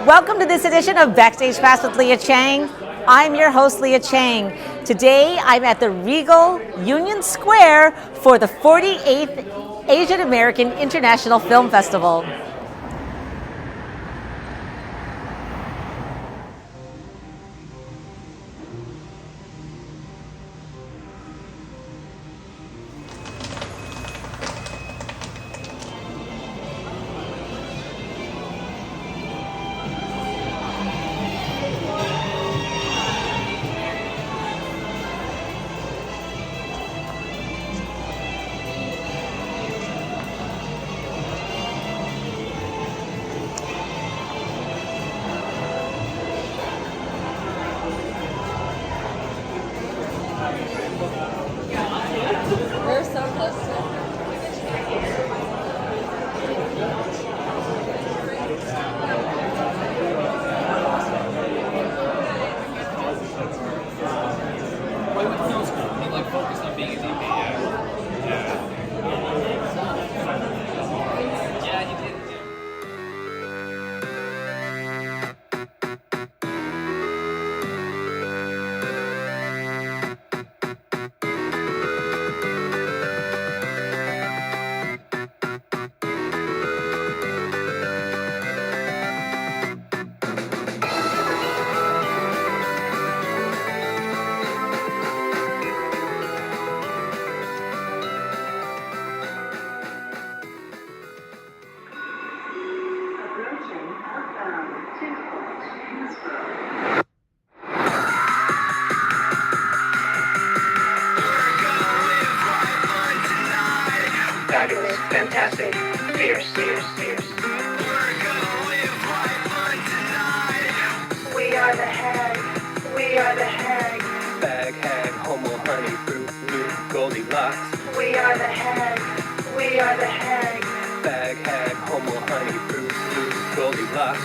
Welcome to this edition of Backstage Pass with Leah Chang. I'm your host, Leah Chang. Today, I'm at the Regal Union Square for the 48th Asian American International Film Festival. Fabulous, fantastic, fierce, fierce, fierce. We're gonna live right fun tonight. We are the hag, we are the hag. Bag, hag, homo, honey, fruit, loot, Goldilocks. We are the hag, we are the hag. Bag, hag, homo, honey, fruit, loot, Goldilocks.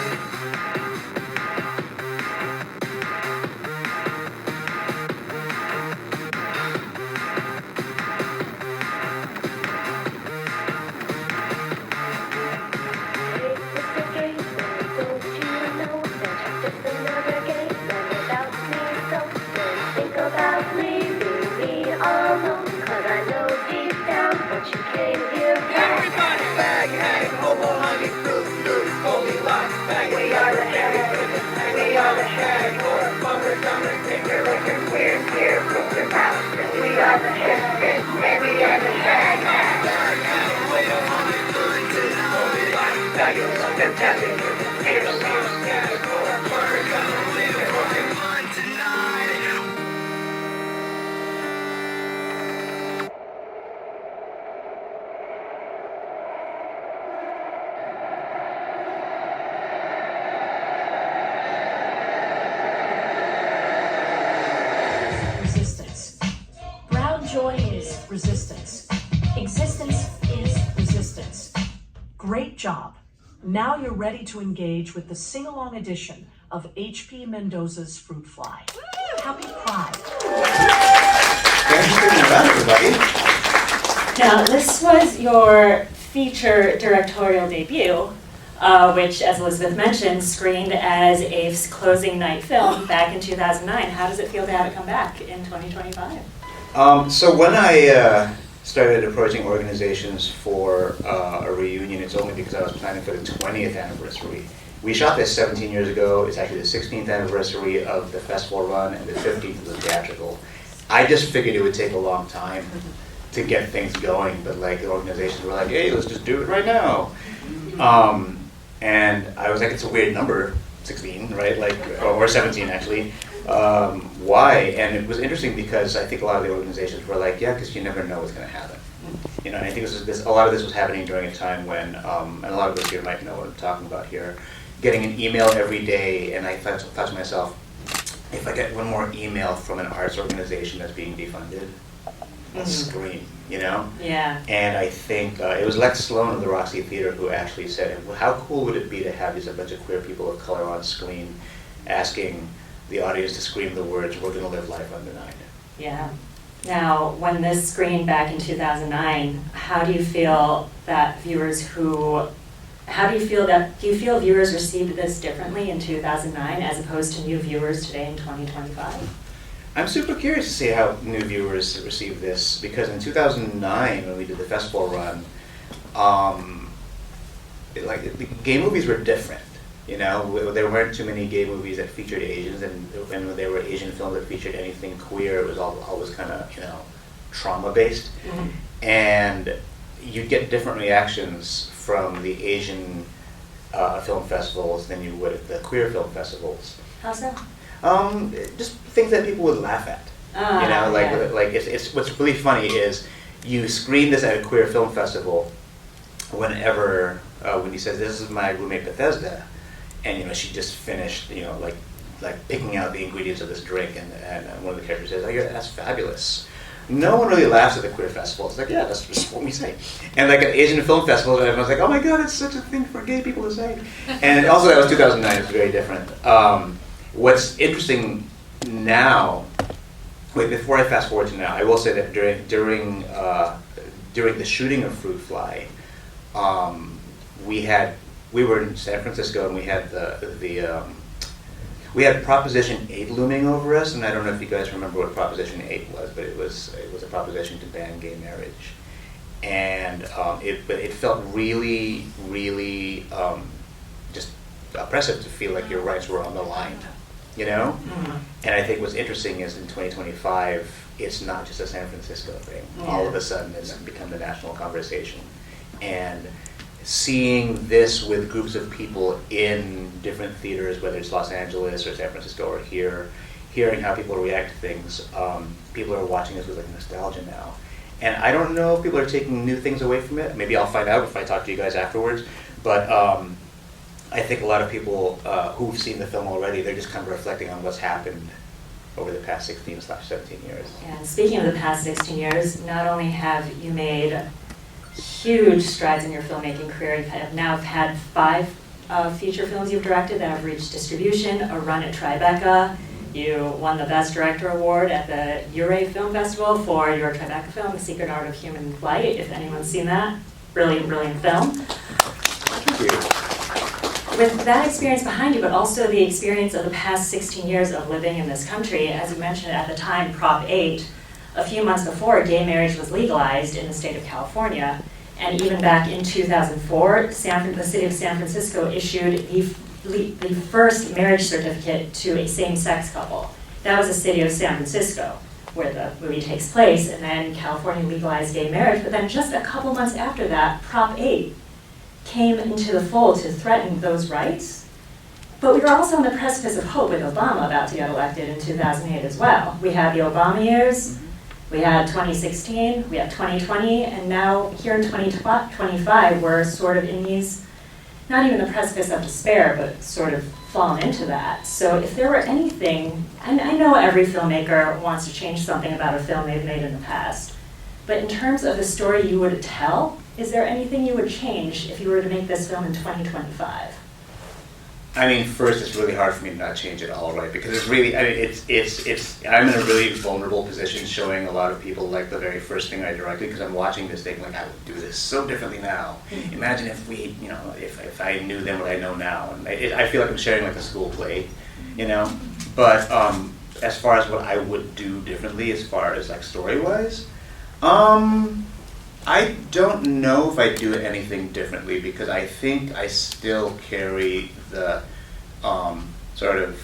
Fantastic. Resistance. Brown joy is resistance. Existence is resistance. Great job. Now you're ready to engage with the sing-along edition of H.P. Mendoza's Fruit Fly. Happy Pride. Thanks for doing that, everybody. Now, this was your feature directorial debut, which, as Elizabeth mentioned, screened as AAIFF's closing night film back in 2009. How does it feel to have it come back in 2025? So when I started approaching organizations for a reunion, it's only because I was planning for the 20th anniversary. We shot this 17 years ago. It's actually the 16th anniversary of the festival run and the 15th of the theatrical. I just figured it would take a long time to get things going, but like the organizations were like, hey, let's just do it right now. And I was like, it's a weird number, 16, right? Like, or 17 actually. Why? And it was interesting because I think a lot of the organizations were like, yeah, because you never know what's going to happen. You know, and I think a lot of this was happening during a time when, and a lot of us here might know what I'm talking about here, getting an email every day, and I thought to myself, if I get one more email from an arts organization that's being defunded, I'll scream, you know? Yeah. And I think it was Lex Sloan of the Roxy Theater who actually said, well, how cool would it be to have a bunch of queer people of color on screen asking the audience to scream the words, we're gonna live life undenied. Yeah. Now, when this screened back in 2009, how do you feel that viewers who How do you feel viewers received this differently in 2009 as opposed to new viewers today in 2025? I'm super curious to see how new viewers receive this, because in 2009, when we did the festival run, gay movies were different. You know, there weren't too many gay movies that featured Asians, and when there were Asian films that featured anything queer, it was always kind of, you know, trauma-based. Mm-hmm. And you'd get different reactions from the Asian film festivals than you would at the queer film festivals. How so? Just things that people would laugh at. You know, like it's what's really funny is you screen this at a queer film festival whenever Wendy says, "This is my roommate Bethesda," and you know she just finished, you know, like picking out the ingredients of this drink, and one of the characters says, "Oh, yeah, that's fabulous." No one really laughs at the queer festival. It's like, yeah, that's just what we say. And like at Asian film festivals, everyone's like, "Oh my God, it's such a thing for gay people to say." And also that was 2009. It was very different. What's interesting now, before I fast forward to now, I will say that during the shooting of Fruit Fly, we were in San Francisco, and we had we had Proposition 8 looming over us, and I don't know if you guys remember what Proposition 8 was, but it was a proposition to ban gay marriage, and it felt really, really just oppressive to feel like your rights were on the line, you know? Mm-hmm. And I think what's interesting is in 2025, it's not just a San Francisco thing. Yeah. All of a sudden, it's become the national conversation, and seeing this with groups of people in different theaters, whether it's Los Angeles or San Francisco or here, hearing how people react to things, people are watching this with like nostalgia now. And I don't know if people are taking new things away from it. Maybe I'll find out if I talk to you guys afterwards. But I think a lot of people who've seen the film already, they're just kind of reflecting on what's happened over the past 16/17 years. Yeah, and speaking of the past 16 years, not only have you made huge strides in your filmmaking career, you have now had 5 feature films you've directed that have reached distribution, a run at Tribeca. You won the Best Director Award at the Ure Film Festival for your Tribeca film, The Secret Art of Human Flight, if anyone's seen that. Brilliant, brilliant film. Thank you. With that experience behind you, but also the experience of the past 16 years of living in this country, as you mentioned at the time, Prop 8, a few months before, gay marriage was legalized in the state of California. And even back in 2004, the city of San Francisco issued the first marriage certificate to a same-sex couple. That was the city of San Francisco, where the movie takes place, and then California legalized gay marriage. But then just a couple months after that, Prop 8 came into the fold to threaten those rights. But we were also on the precipice of hope with Obama about to get elected in 2008 as well. We had the Obama years, we had 2016, we had 2020, and now here in 2025, we're sort of in these, not even the precipice of despair, but sort of fallen into that. So if there were anything, and I know every filmmaker wants to change something about a film they've made in the past, but in terms of the story you would tell, is there anything you would change if you were to make this film in 2025? I mean, first, it's really hard for me to not change it all, right? Because it's really, I mean, I'm in a really vulnerable position showing a lot of people like the very first thing I directed, because I'm watching this thing like, I would do this so differently now. Mm-hmm. Imagine if we, you know, if I knew then what I know now. And I feel like I'm sharing like a school play, you know? But as far as what I would do differently, as far as like story-wise, I don't know if I do anything differently, because I think I still carry the sort of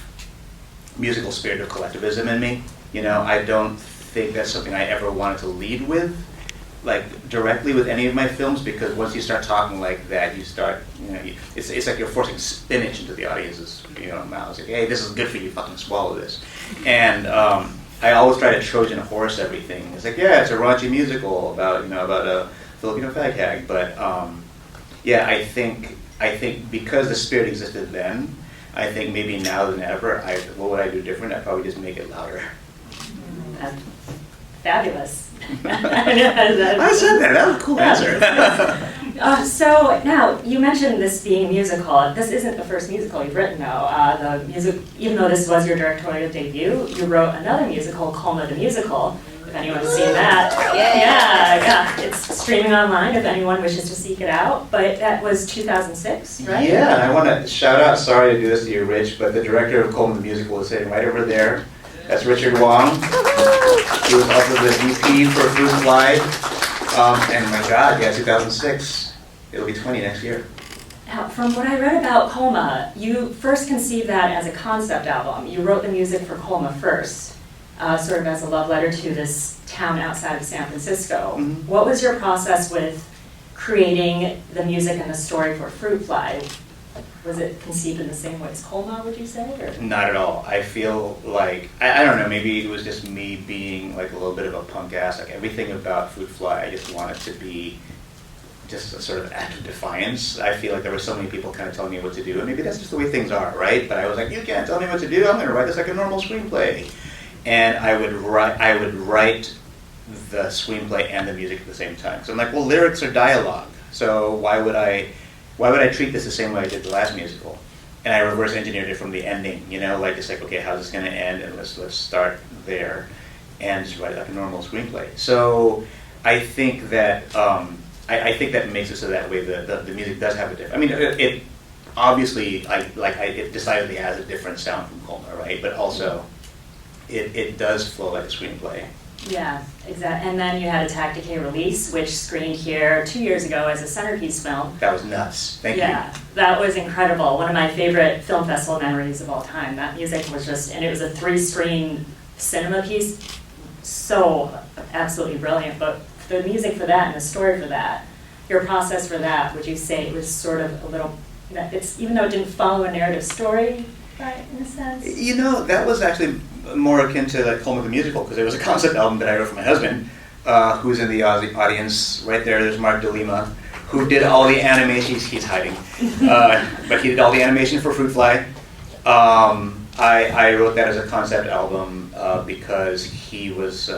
musical spirit of collectivism in me. You know, I don't think that's something I ever wanted to lead with, like directly with any of my films, because once you start talking like that, you start, you know, it's like you're forcing spinach into the audience's, you know, mouths. Like, hey, this is good for you, fucking swallow this. And I always try to Trojan horse everything. It's like, yeah, it's a raunchy musical about, you know, about a Filipino fag hag, but yeah, I think because the spirit existed then, I think maybe now than ever, what would I do different? I'd probably just make it louder. That's fabulous. I said that. That was a cool answer. So now, you mentioned this being musical. This isn't the first musical you've written, though. Even though this was your directorial debut, you wrote another musical, COLMA the Musical, if anyone's seen that. Yeah. It's streaming online if anyone wishes to seek it out. But that was 2006, right? Yeah, and I want to shout out, sorry to do this to you, Rich, but the director of COLMA the Musical is sitting right over there. That's Richard Wong. He was also the DP for Fruit Fly. And my God, yeah, 2006. It'll be 20 next year. Now, from what I read about COLMA, you first conceived that as a concept album. You wrote the music for COLMA first, sort of as a love letter to this town outside of San Francisco. Mm-hmm. What was your process with creating the music and the story for Fruit Fly? Was it conceived in the same way as COLMA, would you say? Or? Not at all. I feel like, I don't know, maybe it was just me being like a little bit of a punk ass. Like everything about Fruit Fly, I just wanted to be just a sort of act of defiance. I feel like there were so many people kind of telling me what to do, and maybe that's just the way things are, right? But I was like, you can't tell me what to do. I'm going to write this like a normal screenplay. And I would write the screenplay and the music at the same time. So I'm like, well, lyrics are dialogue. So why would I treat this the same way I did the last musical? And I reverse engineered it from the ending, you know, like it's like, okay, how's this going to end? And let's start there and just write it like a normal screenplay. So I think that I think that makes it so that way the music does have a different. I mean, it obviously it decidedly has a different sound from COLMA, right? But also it does flow like a screenplay. Yeah, exactly. And then you had a DECAY Release, which screened here 2 years ago as a centerpiece film. That was nuts. Thank you. Yeah, that was incredible. One of my favorite film festival memories of all time. That music was just, and it was a 3-screen cinema piece. So absolutely brilliant. But the music for that and the story for that, your process for that, would you say it was sort of a little, it's, even though it didn't follow a narrative story, right, in a sense? You know, that was actually more akin to like COLMA the Musical, because it was a concept album that I wrote for my husband, who's in the audience right there. There's Mark DeLima, who did all the animation. He's hiding, but he did all the animation for Fruit Fly. I wrote that as a concept album because he was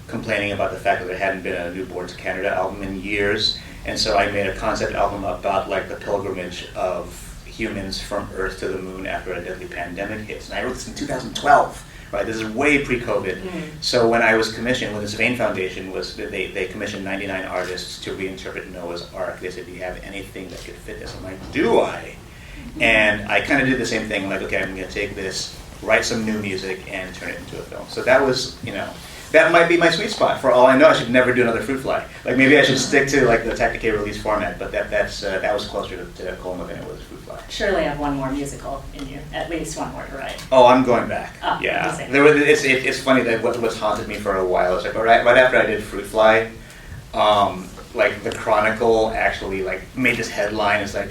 complaining about the fact that there hadn't been a New Boards Canada album in years, and so I made a concept album about like the pilgrimage of humans from Earth to the moon after a deadly pandemic hits. And I wrote this in 2012, right? This is way pre-COVID. So when I was commissioned, when the Sylvain Foundation was, they commissioned 99 artists to reinterpret Noah's Ark. They said, do you have anything that could fit this? I'm like, do I? And I kind of did the same thing. I'm like, okay, I'm going to take this, write some new music, and turn it into a film. So that was, you know, that might be my sweet spot. For all I know, I should never do another Fruit Fly. Like maybe I should stick to like the DECAY Release format, but that was closer to COLMA than it was Fruit Fly. Surely have one more musical in you, at least one more to write. Oh, I'm going back. Oh, yeah, interesting. it's funny that what's haunted me for a while is like right after I did Fruit Fly, like the Chronicle actually like made this headline. It's like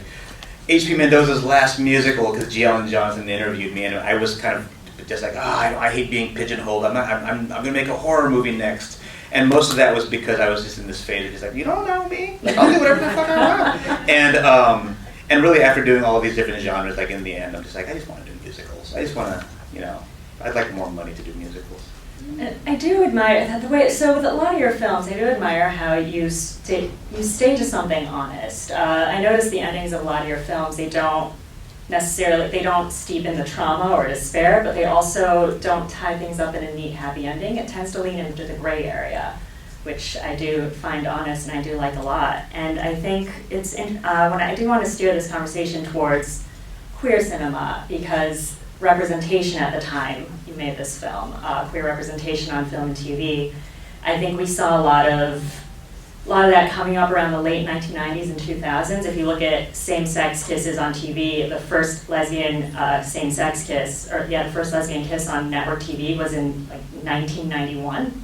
H.P. Mendoza's last musical, because G.L. Johnson interviewed me, and I was kind of just like, I hate being pigeonholed. I'm going to make a horror movie next. And most of that was because I was just in this phase of just like, you don't know me. Like, I'll do whatever the fuck I want. And really after doing all of these different genres, like in the end, I'm just like, I just want to do musicals. I just want to, you know, I'd like more money to do musicals. I do admire the way. So with a lot of your films, I do admire how you stay to something honest. I notice the endings of a lot of your films. They don't steep in the trauma or despair, but they also don't tie things up in a neat, happy ending. It tends to lean into the gray area, which I do find honest and I do like a lot. And I think it's when I do want to steer this conversation towards queer cinema, because representation at the time you made this film, queer representation on film and TV, I think we saw a lot of that coming up around the late 1990s and 2000s. If you look at same-sex kisses on TV, the first lesbian same-sex kiss, the first lesbian kiss on network TV was in like 1991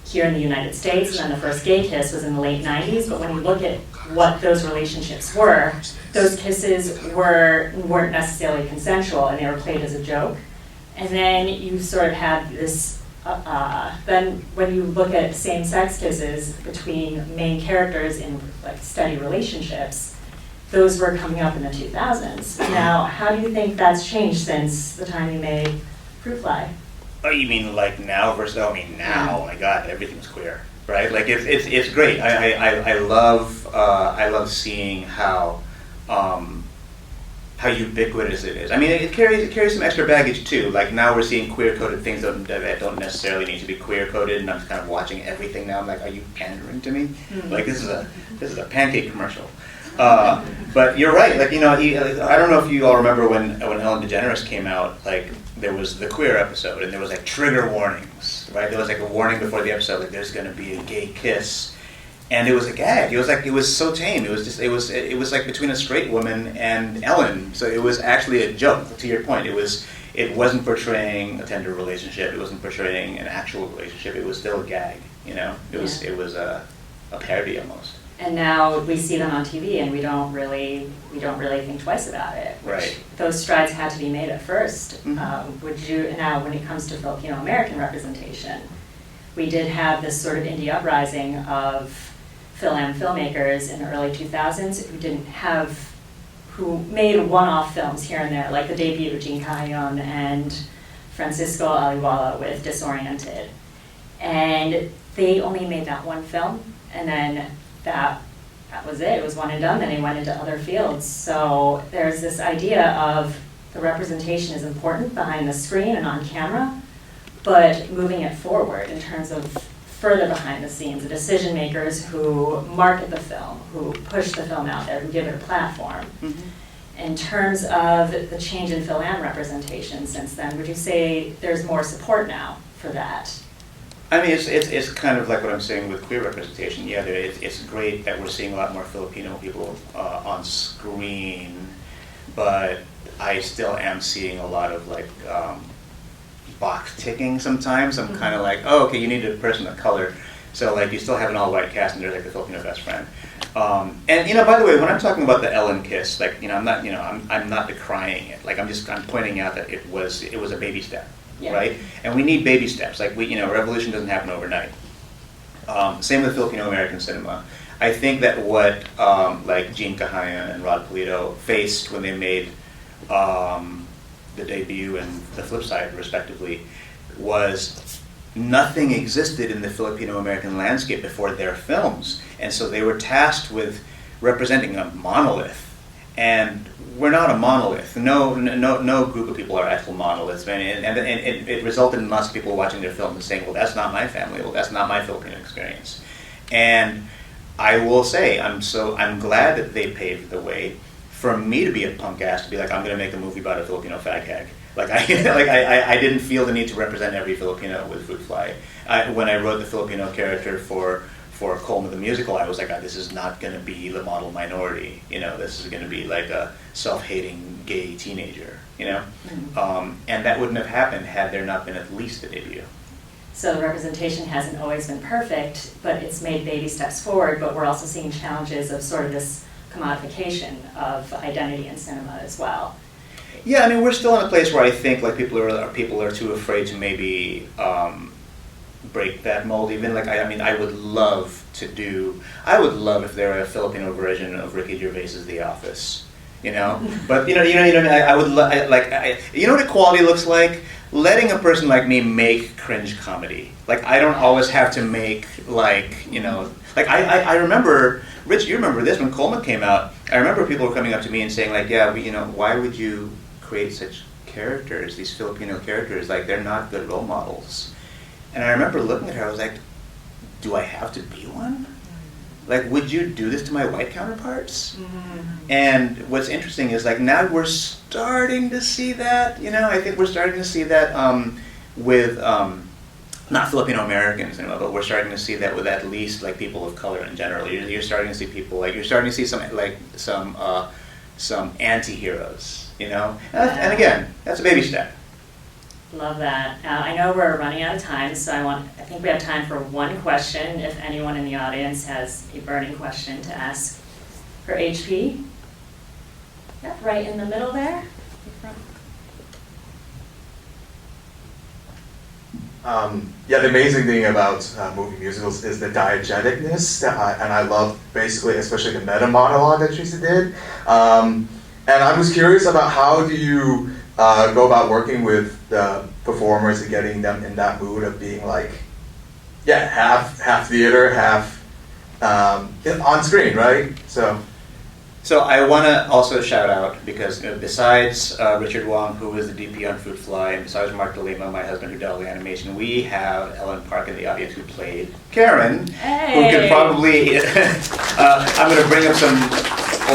here in the United States, and then the first gay kiss was in the late 90s. But when you look at what those relationships were, those kisses weren't necessarily consensual, and they were played as a joke. And then you sort of had this, then when you look at same-sex kisses between main characters in like steady relationships, those were coming up in the 2000s. Now, how do you think that's changed since the time you made Fruit Fly? Oh, you mean like now versus? Oh, I mean now. Oh my God, everything's queer, right? Like it's great. I love seeing how how ubiquitous it is. I mean, it carries some extra baggage too. Like now we're seeing queer-coded things that don't necessarily need to be queer-coded, and I'm kind of watching everything now. I'm like, are you pandering to me? Like this is a pancake commercial. But you're right. Like I don't know if you all remember when Ellen DeGeneres came out. Like there was the queer episode, and there was like trigger warnings. Right? There was like a warning before the episode, like there's going to be a gay kiss. And it was a gag. It was so tame. It was like between a straight woman and Ellen. So it was actually a joke. To your point, it wasn't portraying a tender relationship. It wasn't portraying an actual relationship. It was still a gag. It was a parody almost. And now we see them on TV, and we don't really think twice about it. Right. Those strides had to be made at first. Mm-hmm. Now when it comes to Filipino-American representation, we did have this sort of indie uprising of filmmakers in the early 2000s who made one-off films here and there, like the debut of Jean Cajon and Francisco Aliwala with Disoriented. And they only made that one film, and then that was it. It was one and done. Then they went into other fields. So there's this idea of the representation is important behind the screen and on camera, but moving it forward in terms of further behind the scenes, the decision makers who market the film, who push the film out there, who give it a platform. Mm-hmm. In terms of the change in film representation since then, would you say there's more support now for that? I mean, it's kind of like what I'm saying with queer representation. Yeah, it's great that we're seeing a lot more Filipino people on screen, but I still am seeing a lot of like box ticking sometimes. I'm kind of like, oh, okay, you need a person of color. So like you still have an all-white cast and there's like the Filipino best friend. And by the way, when I'm talking about the Ellen kiss, like I'm not decrying it. Like I'm pointing out that it was a baby step, right? And we need baby steps. Like revolution doesn't happen overnight. Same with Filipino-American cinema. I think that what like Jean Cajon and Rod Polito faced when they made the debut and the flip side, respectively, was nothing existed in the Filipino-American landscape before their films. And so they were tasked with representing a monolith. And we're not a monolith. No group of people are actual monoliths. And it resulted in lots of people watching their films and saying, well, that's not my family. Well, that's not my Filipino experience. And I will say, I'm glad that they paved the way for me to be a punk ass to be like, I'm going to make a movie about a Filipino fag hag. Like I didn't feel the need to represent every Filipino with Fruit Fly. When I wrote the Filipino character for COLMA the musical, I was like, this is not going to be the model minority. This is going to be like a self-hating gay teenager. And that wouldn't have happened had there not been at least a debut. So the representation hasn't always been perfect, but it's made baby steps forward. But we're also seeing challenges of sort of this commodification of identity in cinema as well. Yeah, I mean, we're still in a place where I think like people are too afraid to maybe break that mold. Even like I would love if there were a Filipino version of Ricky Gervais's The Office, But I would you know what equality looks like? Letting a person like me make cringe comedy. Like I don't always have to make I remember. Rich, you remember this when COLMA came out. I remember people were coming up to me and saying like, yeah, why would you create such characters, these Filipino characters? Like they're not good role models. And I remember looking at her, I was like, do I have to be one? Like, would you do this to my white counterparts? Mm-hmm. And what's interesting is like now we're starting to see that. I think we're starting to see that with. Not Filipino-American cinema, but we're starting to see that with at least like people of color in general. You're starting to see people you're starting to see some anti-heroes, And again, that's a baby step. Love that. I know we're running out of time, so I think we have time for one question. If anyone in the audience has a burning question to ask for HP, right in the middle there. The amazing thing about movie musicals is the diegeticness, and I love basically, especially the meta monologue that Teresa did. And I was curious about how do you go about working with the performers and getting them in that mood of being like, half theater, half on screen, right? So So I want to also shout out, because besides Richard Wong, who is the DP on Fruit Fly, and besides Mark DeLima, my husband who did all the animation, we have Ellen Park in the audience who played Karen, who could probably, I'm going to bring up some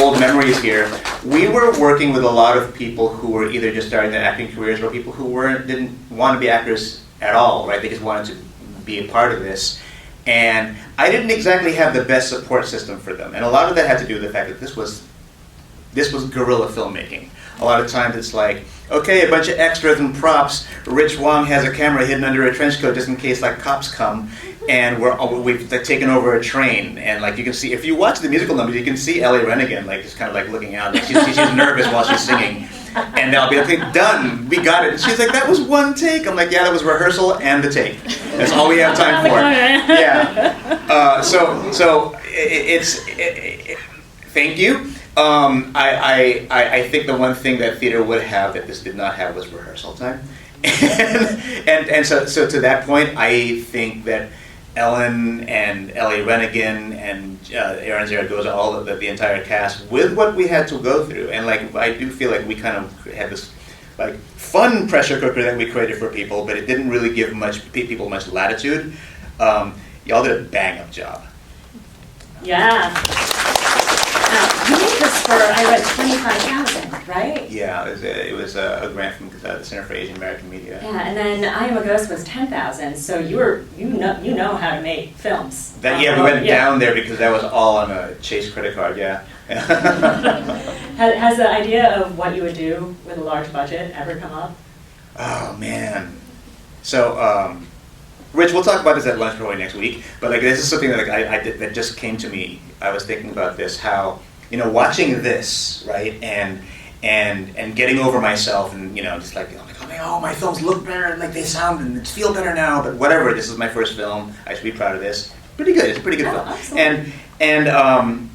old memories here. We were working with a lot of people who were either just starting their acting careers or people who didn't want to be actors at all, right? They just wanted to be a part of this. And I didn't exactly have the best support system for them. And a lot of that had to do with the fact that this was guerrilla filmmaking. A lot of times it's like, okay, a bunch of extras and props. Rich Wong has a camera hidden under a trench coat just in case like cops come. And we've like, taken over a train. And like you can see, if you watch the musical numbers, you can see Ellie Rennigan like just kind of like looking out. Like she's nervous while she's singing. And they'll be like, okay, done, we got it. And she's like, that was one take. I'm like, yeah, that was rehearsal and the take. That's all we have time for. Yeah. So thank you. I think the one thing that theater would have that this did not have was rehearsal time. and so to that point, I think that Ellen and Ellie Rennigan and Aaron Zaragoza, all of the entire cast, with what we had to go through, and like I do feel like we kind of had this like fun pressure cooker that we created for people, but it didn't really give people much latitude. Y'all did a bang-up job. Yeah. You made this for, I read, $25,000, right? Yeah, it was a grant from the Center for Asian American Media. Yeah, and then I Am a Ghost was $10,000. So you know how to make films. We went down there because that was all on a Chase credit card. Yeah. Has the idea of what you would do with a large budget ever come up? Oh man. So, Rich, we'll talk about this at lunch probably next week. But like, this is something that like, I did that just came to me. I was thinking about this, how watching this, right, and getting over myself, and just like, oh, my films look better, like they sound and feel better now. But whatever, this is my first film. I should be proud of this. Pretty good. It's a pretty good film. Absolutely. And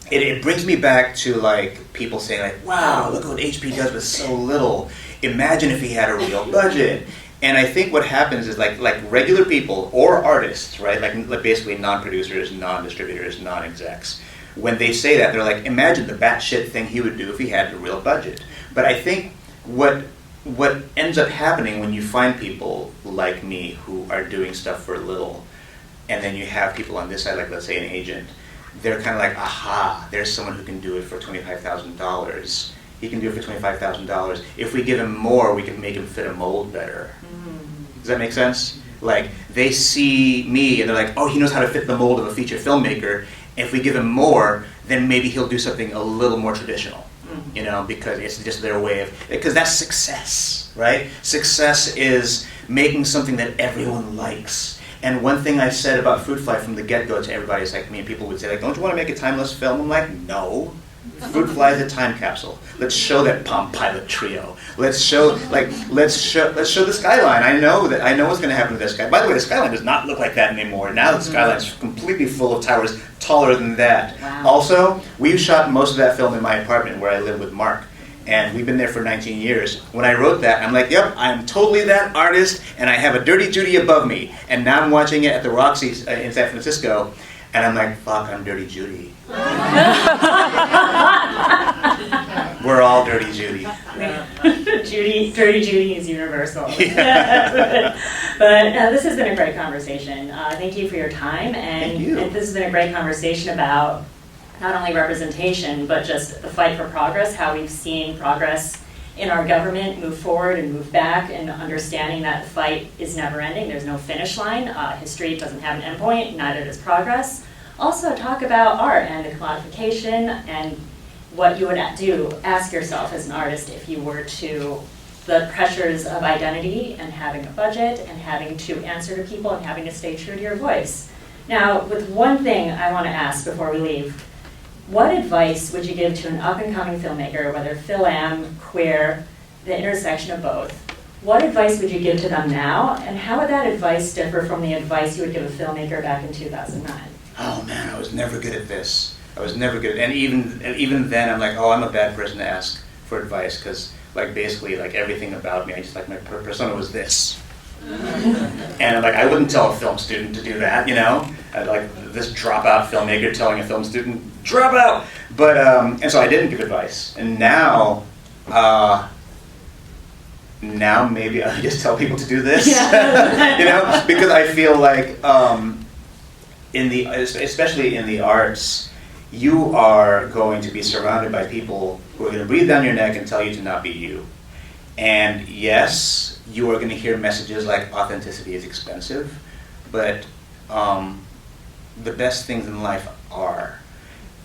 it brings me back to like people saying like, wow, look what HP does with so little. Imagine if he had a real budget. And I think what happens is like regular people or artists, right? Like basically non-producers, non-distributors, non-execs. When they say that, they're like, imagine the batshit thing he would do if he had a real budget. But I think what ends up happening when you find people like me who are doing stuff for little, and then you have people on this side, like let's say an agent, they're kind of like, aha, there's someone who can do it for $25,000. He can do it for $25,000. If we give him more, we can make him fit a mold better. Does that make sense? Like, they see me and they're like, oh, he knows how to fit the mold of a feature filmmaker. If we give him more, then maybe he'll do something a little more traditional, because it's just their way of, because that's success, right? Success is making something that everyone likes. And one thing I said about Fruit Fly from the get-go to everybody is like, people would say like, don't you want to make a timeless film? I'm like, no. Fruit Fly is a time capsule. Let's show that Palm Pilot trio. Let's show the skyline. I know what's going to happen to this sky. By the way, the skyline does not look like that anymore. Now the skyline's completely full of towers taller than that. Wow. Also, we've shot most of that film in my apartment where I live with Mark. And we've been there for 19 years. When I wrote that, I'm like, yep, I'm totally that artist, and I have a Dirty Judy above me. And now I'm watching it at the Roxy in San Francisco, and I'm like, fuck, I'm Dirty Judy. We're all Dirty Judy. Dirty Judy is universal. Yeah. But this has been a great conversation. Thank you for your time. Thank you. And this has been a great conversation about not only representation, but just the fight for progress, how we've seen progress in our government move forward and move back, and understanding that the fight is never ending. There's no finish line. History doesn't have an endpoint, neither does progress. Also talk about art and the commodification and what you would ask yourself as an artist if you were to, the pressures of identity and having a budget and having to answer to people and having to stay true to your voice. Now, with one thing I want to ask before we leave, what advice would you give to an up-and-coming filmmaker, whether Fil-Am, queer, the intersection of both? What advice would you give to them now, and how would that advice differ from the advice you would give a filmmaker back in 2009? Oh man, I was never good at this. I was never good at, and even then I'm like, oh, I'm a bad person to ask for advice, because like basically like everything about me, I just like my persona was this. And I'm like, I wouldn't tell a film student to do that, like this dropout filmmaker telling a film student, drop out. But and so I didn't give advice, and now maybe I just tell people to do this, you know, because I feel like especially in the arts, you are going to be surrounded by people who are going to breathe down your neck and tell you to not be you. And yes, you are going to hear messages like authenticity is expensive, but the best things in life are.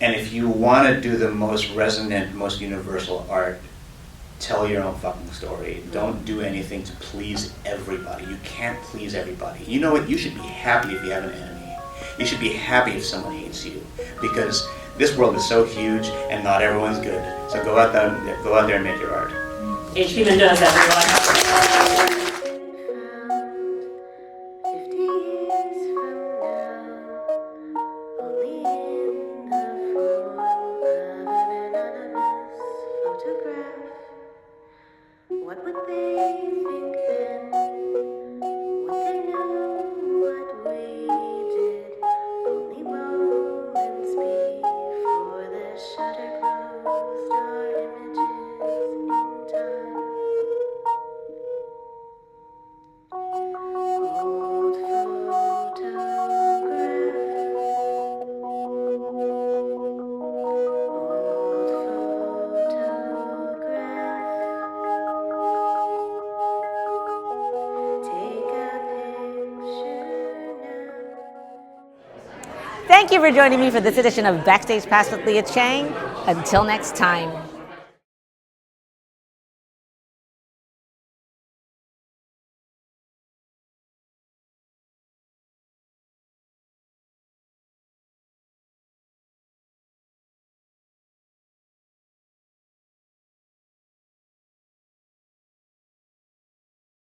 And if you want to do the most resonant, most universal art, tell your own fucking story. Don't do anything to please everybody. You can't please everybody. You know what? You should be happy if you have an enemy. You should be happy if someone hates you, because this world is so huge and not everyone's good. So go out there and make your art. HP Mendoza, everyone. 50 years from now, only in the form of an anonymous photograph. What would they think then? Would they know what we did? Only moments before the shutter closed, our images in time. Old Thank you for joining me for this edition of Backstage Pass with Leah Chang. Until next time.